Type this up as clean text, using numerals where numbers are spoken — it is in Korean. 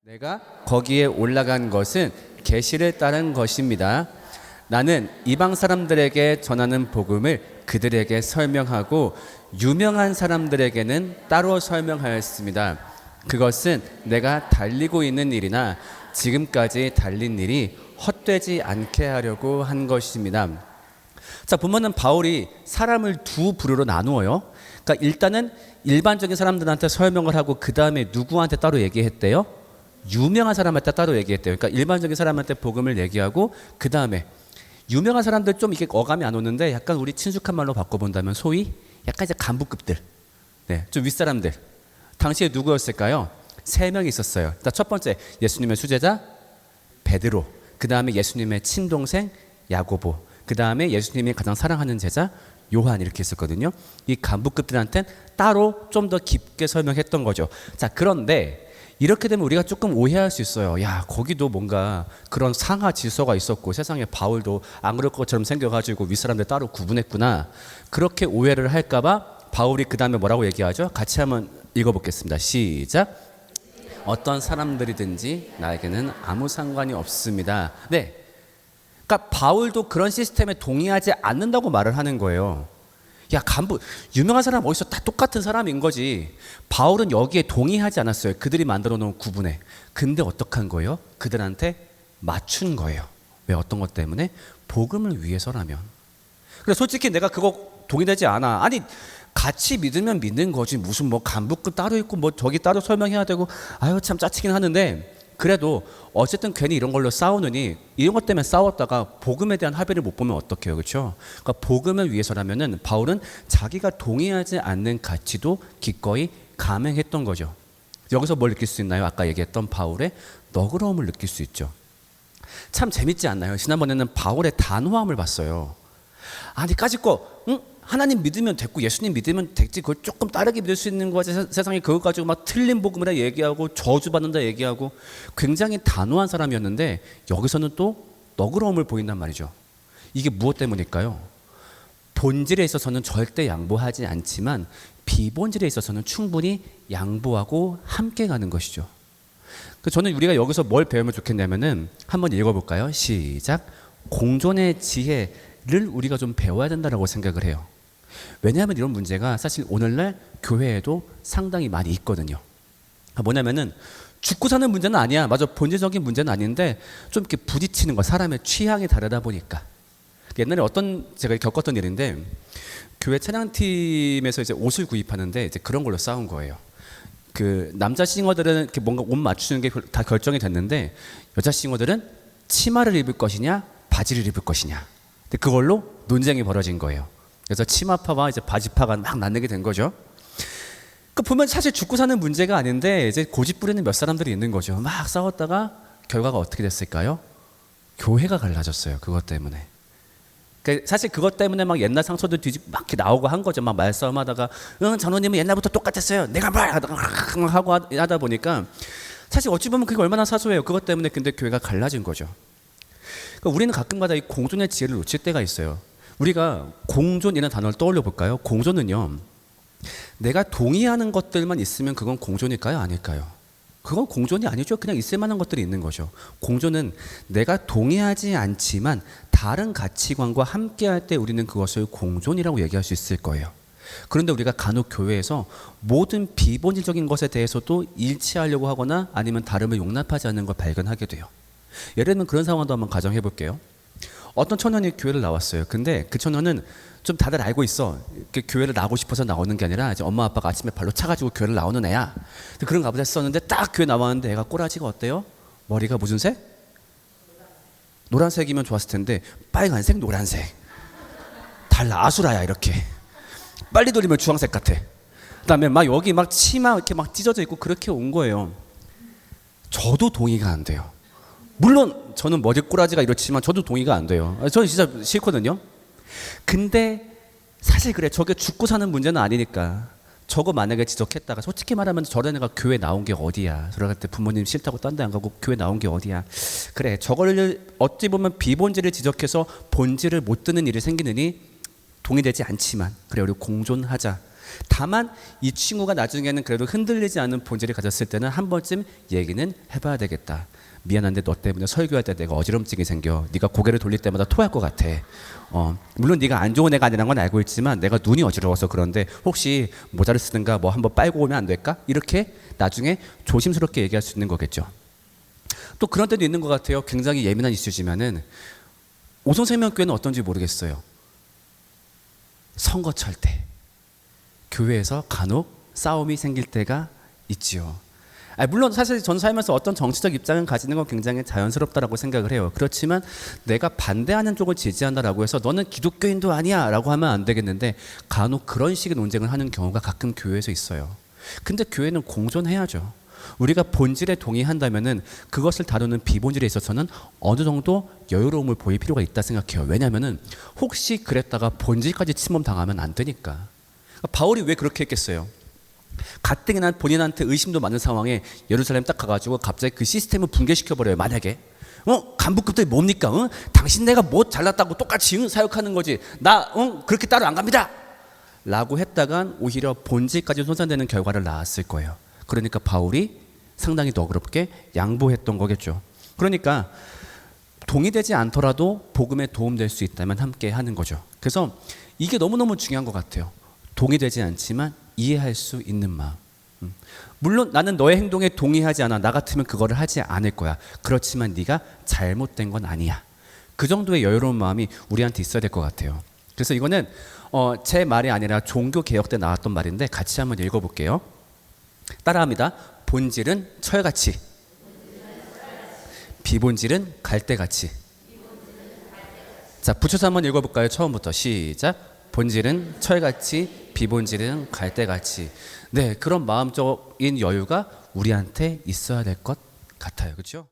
내가 거기에 올라간 것은 계시를 따른 것입니다. 나는 이방 사람들에게 전하는 복음을 그들에게 설명하고 유명한 사람들에게는 따로 설명하였습니다. 그것은 내가 달리고 있는 일이나 지금까지 달린 일이 헛되지 않게 하려고 한 것입니다. 자, 보면은 바울이 사람을 두 부류로 나누어요. 그러니까 일단은 일반적인 사람들한테 설명을 하고 그 다음에 누구한테 따로 얘기했대요? 유명한 사람한테 따로 얘기했대요. 그러니까 일반적인 사람한테 복음을 얘기하고 그 다음에 유명한 사람들 좀 이게 어감이 안 오는데 약간 우리 친숙한 말로 바꿔본다면 소위 약간 이제 간부급들, 네, 좀 윗사람들. 당시에 누구였을까요? 세 명이 있었어요. 첫 번째 예수님의 수제자 베드로, 그 다음에 예수님의 친동생 야고보, 그 다음에 예수님이 가장 사랑하는 제자 요한, 이렇게 있었거든요. 이 간부급들한테는 따로 좀 더 깊게 설명했던 거죠. 자, 그런데 이렇게 되면 우리가 조금 오해할 수 있어요. 야, 거기도 뭔가 그런 상하 질서가 있었고 세상에 바울도 안 그럴 것처럼 생겨가지고 윗사람들 따로 구분했구나. 그렇게 오해를 할까봐 바울이 그 다음에 뭐라고 얘기하죠? 같이 한번 읽어보겠습니다. 시작. 어떤 사람들이든지 나에게는 아무 상관이 없습니다. 네, 그러니까 바울도 그런 시스템에 동의하지 않는다고 말을 하는 거예요. 야, 간부 유명한 사람 어디서 다 똑같은 사람인 거지. 바울은 여기에 동의하지 않았어요. 그들이 만들어 놓은 구분에. 근데 어떡한 거예요? 그들한테 맞춘 거예요. 왜? 어떤 것 때문에? 복음을 위해서라면. 그래, 솔직히 내가 그거 동의되지 않아. 아니, 같이 믿으면 믿는 거지. 무슨 뭐 간부급 따로 있고 뭐 저기 따로 설명해야 되고, 아유 참 짜치긴 하는데, 그래도 어쨌든 괜히 이런 걸로 싸우느니 이런 것 때문에 싸웠다가 복음에 대한 합의를 못 보면 어떡해요, 그렇죠? 그러니까 복음을 위해서라면은 바울은 자기가 동의하지 않는 가치도 기꺼이 감행했던 거죠. 여기서 뭘 느낄 수 있나요? 아까 얘기했던 바울의 너그러움을 느낄 수 있죠. 참 재밌지 않나요? 지난번에는 바울의 단호함을 봤어요. 아니, 까짓 거, 응? 하나님 믿으면 됐고 예수님 믿으면 됐지, 그걸 조금 다르게 믿을 수 있는 거지. 세상에 그거 가지고 막 틀린 복음이라 얘기하고 저주받는다 얘기하고 굉장히 단호한 사람이었는데 여기서는 또 너그러움을 보인단 말이죠. 이게 무엇 때문일까요? 본질에 있어서는 절대 양보하지 않지만 비본질에 있어서는 충분히 양보하고 함께 가는 것이죠. 저는 우리가 여기서 뭘 배우면 좋겠냐면은 한번 읽어볼까요? 시작. 공존의 지혜를 우리가 좀 배워야 된다고 생각을 해요. 왜냐하면 이런 문제가 사실 오늘날 교회에도 상당히 많이 있거든요. 뭐냐면은 죽고 사는 문제는 아니야. 맞아, 본질적인 문제는 아닌데 좀 이렇게 부딪히는 거, 사람의 취향이 다르다 보니까. 옛날에 제가 겪었던 일인데, 교회 찬양팀에서 이제 옷을 구입하는데 이제 그런 걸로 싸운 거예요. 그 남자 싱어들은 이렇게 뭔가 옷 맞추는 게 다 결정이 됐는데 여자 싱어들은 치마를 입을 것이냐 바지를 입을 것이냐, 근데 그걸로 논쟁이 벌어진 거예요. 그래서 치마파와 이제 바지파가 막 나뉘게 된 거죠. 그 보면 사실 죽고 사는 문제가 아닌데 이제 고집 부리는 몇 사람들이 있는 거죠. 막 싸웠다가 결과가 어떻게 됐을까요? 교회가 갈라졌어요. 그것 때문에. 사실 그것 때문에 막 옛날 상처도 뒤집고 막 이렇게 나오고 한 거죠. 막 말싸움하다가 응, 전우님은 옛날부터 똑같았어요. 내가 말 하고 하다 보니까 사실 어찌 보면 그게 얼마나 사소해요. 그것 때문에 근데 교회가 갈라진 거죠. 그러니까 우리는 가끔가다 이 공존의 지혜를 놓칠 때가 있어요. 우리가 공존이라는 단어를 떠올려 볼까요? 공존은요, 내가 동의하는 것들만 있으면 그건 공존일까요? 아닐까요? 그건 공존이 아니죠. 그냥 있을 만한 것들이 있는 거죠. 공존은 내가 동의하지 않지만 다른 가치관과 함께할 때 우리는 그것을 공존이라고 얘기할 수 있을 거예요. 그런데 우리가 간혹 교회에서 모든 비본질적인 것에 대해서도 일치하려고 하거나 아니면 다름을 용납하지 않는 걸 발견하게 돼요. 예를 들면 그런 상황도 한번 가정해 볼게요. 어떤 처녀이 교회를 나왔어요. 근데 그 처녀는 좀 다들 알고 있어. 교회를 나오고 싶어서 나오는 게 아니라 이제 엄마 아빠가 아침에 발로 차가지고 교회를 나오는 애야. 그런가 보다 했었는데 딱 교회 나왔는데 애가 꼬라지가 어때요? 머리가 무슨 색? 노란색이면 좋았을 텐데 빨간색, 노란색. 달라, 아수라야 이렇게. 빨리 돌리면 주황색 같아. 그다음에 막 여기 막 치마 이렇게 막 찢어져 있고 그렇게 온 거예요. 저도 동의가 안 돼요. 물론 저는 머리 꼬라지가 이렇지만 저도 동의가 안 돼요. 저는 진짜 싫거든요. 근데 사실 그래, 저게 죽고 사는 문제는 아니니까 저거 만약에 지적했다가 솔직히 말하면 저런 애가 교회 나온 게 어디야. 들어갈 때 부모님 싫다고 딴 데 안 가고 교회 나온 게 어디야. 그래, 저걸 어찌 보면 비본질을 지적해서 본질을 못 듣는 일이 생기느니 동의되지 않지만 그래, 우리 공존하자. 다만 이 친구가 나중에는 그래도 흔들리지 않는 본질을 가졌을 때는 한 번쯤 얘기는 해봐야 되겠다. 미안한데 너 때문에 설교할 때 내가 어지럼증이 생겨. 네가 고개를 돌릴 때마다 토할 것 같아. 물론 네가 안 좋은 애가 아니라는 건 알고 있지만 내가 눈이 어지러워서 그런데 혹시 모자를 쓰든가 뭐 한번 빨고 오면 안 될까? 이렇게 나중에 조심스럽게 얘기할 수 있는 거겠죠. 또 그런 때도 있는 것 같아요. 굉장히 예민한 이슈지만은 오송생명교회는 어떤지 모르겠어요. 선거철 때 교회에서 간혹 싸움이 생길 때가 있지요. 물론 사실 전 살면서 어떤 정치적 입장을 가지는 건 굉장히 자연스럽다라고 생각을 해요. 그렇지만 내가 반대하는 쪽을 지지한다라고 해서 너는 기독교인도 아니야 라고 하면 안 되겠는데 간혹 그런 식의 논쟁을 하는 경우가 가끔 교회에서 있어요. 근데 교회는 공존해야죠. 우리가 본질에 동의한다면은 그것을 다루는 비본질에 있어서는 어느 정도 여유로움을 보일 필요가 있다 생각해요. 왜냐하면은 혹시 그랬다가 본질까지 침범 당하면 안 되니까. 바울이 왜 그렇게 했겠어요? 가뜩이나 본인한테 의심도 많은 상황에 예루살렘 딱 가가지고 갑자기 그 시스템을 붕괴시켜버려요. 만약에 간부급들이 뭡니까? 당신 내가 뭐 잘났다고 똑같이 사역하는 거지. 나 그렇게 따로 안 갑니다 라고 했다간 오히려 본질까지 손상되는 결과를 낳았을 거예요. 그러니까 바울이 상당히 너그럽게 양보했던 거겠죠. 그러니까 동의되지 않더라도 복음에 도움될 수 있다면 함께 하는 거죠. 그래서 이게 너무너무 중요한 것 같아요. 동의되지 않지만 이해할 수 있는 마음. 물론 나는 너의 행동에 동의하지 않아. 나 같으면 그거를 하지 않을 거야. 그렇지만 네가 잘못된 건 아니야. 그 정도의 여유로운 마음이 우리한테 있어야 될 것 같아요. 그래서 이거는 제 말이 아니라 종교개혁 때 나왔던 말인데 같이 한번 읽어볼게요. 따라합니다. 본질은 철같이, 비본질은 갈대같이. 자, 붙여서 한번 읽어볼까요? 처음부터 시작. 본질은 철같이, 비본질은 갈대같이. 네, 그런 마음적인 여유가 우리한테 있어야 될 것 같아요. 그렇죠?